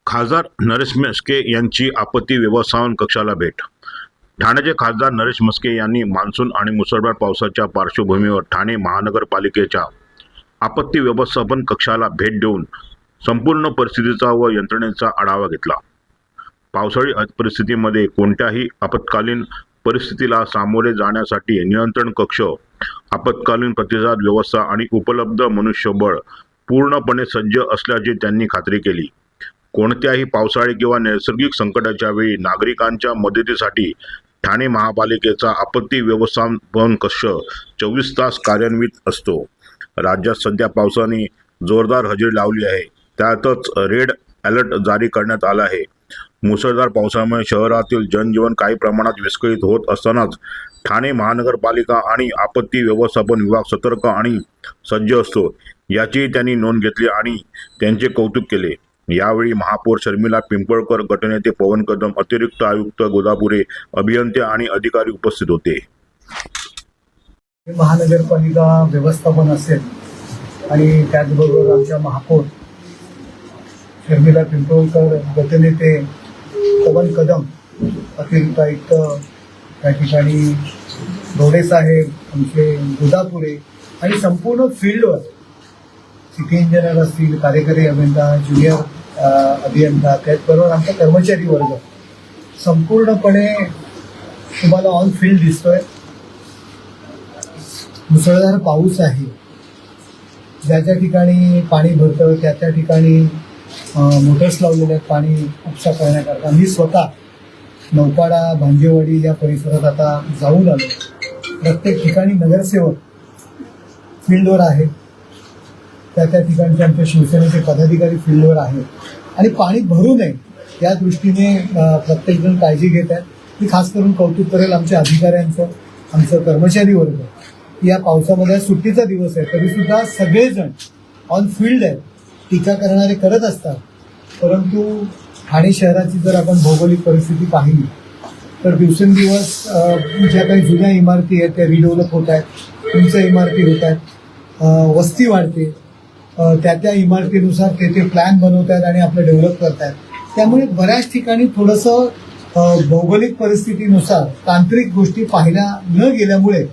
खासदार नरेश म्हस्के यांची आपत्ती व्यवस्थापन कक्षाला भेट. ठाण्याचे खासदार नरेश म्हस्के यांनी मान्सून आणि मुसळधार पावसाच्या पार्श्वभूमीवर ठाणे महानगरपालिकेच्या आपत्ती व्यवस्थापन कक्षाला भेट देऊन संपूर्ण परिस्थितीचा व यंत्रणेचा आढावा घेतला. पावसाळी परिस्थितीमध्ये कोणत्याही आपत्कालीन परिस्थितीला सामोरे जाण्यासाठी नियंत्रण कक्ष, आपत्कालीन प्रतिसाद व्यवस्था आणि उपलब्ध मनुष्यबळ पूर्णपणे सज्ज असल्याची त्यांनी खात्री केली. कोणत्याही पावसाळी किंवा नैसर्गिक संकटाच्या वेळी नागरिकांच्या मदतीसाठी ठाणे महापालिकेचा आपत्ती व्यवस्थापन कक्ष 24 तास कार्यान्वित असतो. राज्यात सध्या पावसाने जोरदार हजेरी लावली आहे. त्यातच रेड अलर्ट जारी करण्यात आला आहे. मुसळधार पावसामुळे शहरातील जनजीवन काही प्रमाणात विस्कळीत होत असतानाच ठाणे महानगरपालिका आणि आपत्ती व्यवस्थापन विभाग सतर्क आणि सज्ज असतो, याची त्यांनी नोंद घेतली आणि त्यांचे कौतुक केले. यावेळी महापौर शर्मिला पिंपळकर, गटनेते पवन कदम, अतिरिक्त आयुक्त गोदापुरे, अभियंते आणि अधिकारी उपस्थित होते. महानगरपालिका व्यवस्थापन असेल आणि त्याचबरोबर आमच्या महापौर शर्मिला पिंपळकर, गटनेते पवन कदम, अतिरिक्त आयुक्त त्या ठिकाणी रोडे साहेब, आमचे गोदापुरे आणि संपूर्ण फील्डवर सिटी इंजिनियर असतील, कार्यकारी अभियंता, ज्युनियर अभियंता, त्याचबरोबर आमचा कर्मचारी वर्ग संपूर्णपणे तुम्हाला ऑन फील्ड दिसतोय. मुसळधार पाऊस आहे. ज्या ज्या ठिकाणी पाणी भरतं त्या ठिकाणी मोटर्स लावलेले आहेत पाणी उपसा करण्याकरता. मी स्वतः नौपाडा, भांजेवाडी या परिसरात आता जाऊन आलो. प्रत्येक ठिकाणी नगरसेवक फील्डवर आहेत. त्या ठिकाणचे आमच्या शिवसेनेचे पदाधिकारी फील्डवर आहेत आणि पाणी भरू नये या दृष्टीने प्रत्येकजण काळजी घेत आहेत. मी खास करून कौतुक करेल आमच्या अधिकाऱ्यांचं, आमचं कर्मचारी वर्ग. या पावसामध्ये सुट्टीचा दिवस आहे तरीसुद्धा सगळेजण ऑन फील्ड आहेत. टीका करणारे करत असतात, परंतु ठाणे शहराची जर आपण भौगोलिक परिस्थिती पाहिली तर दिवसेंदिवस ज्या काही जुन्या इमारती आहेत त्या रिडेव्हलप होत आहेत, उंच इमारती होत आहेत, वस्ती वाढते, त्या इमारतीनुसार ते प्लॅन बनवत आहेत आणि आपलं डेव्हलप करत आहेत. त्यामुळे बऱ्याच ठिकाणी थोडंसं भौगोलिक परिस्थितीनुसार तांत्रिक गोष्टी पाहिल्या न गेल्यामुळे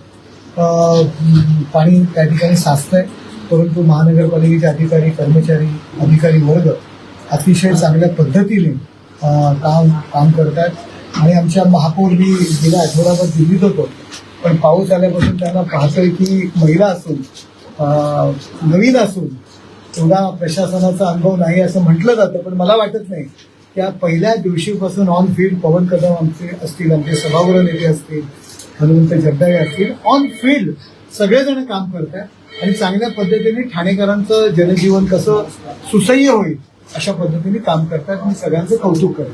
पाणी त्या ठिकाणी साचतंय. परंतु महानगरपालिकेचे अधिकारी, कर्मचारी, अधिकारी वर्ग अतिशय चांगल्या पद्धतीने काम करतात आणि आमच्या महापौर मी गेल्या आठवड्याभर दिल्लीत होतो, पण पाऊस आल्यापासून त्यांना पाहतोय की महिला असून नवीन असून एवढा प्रशासनाचा अनुभव नाही असं म्हटलं जातं, पण मला वाटत नाही. त्या पहिल्या दिवशीपासून ऑन फील्ड पवन कदम आमचे असतील, आमचे सभागृह नेते असतील, हनुमंत जगदाळे असतील, ऑन फील्ड सगळेजण काम करतात आणि चांगल्या पद्धतीने ठाणेकरांचं जनजीवन कसं सुसह्य होईल अशा पद्धतीने काम करतात. मी सगळ्यांचं कौतुक करेन.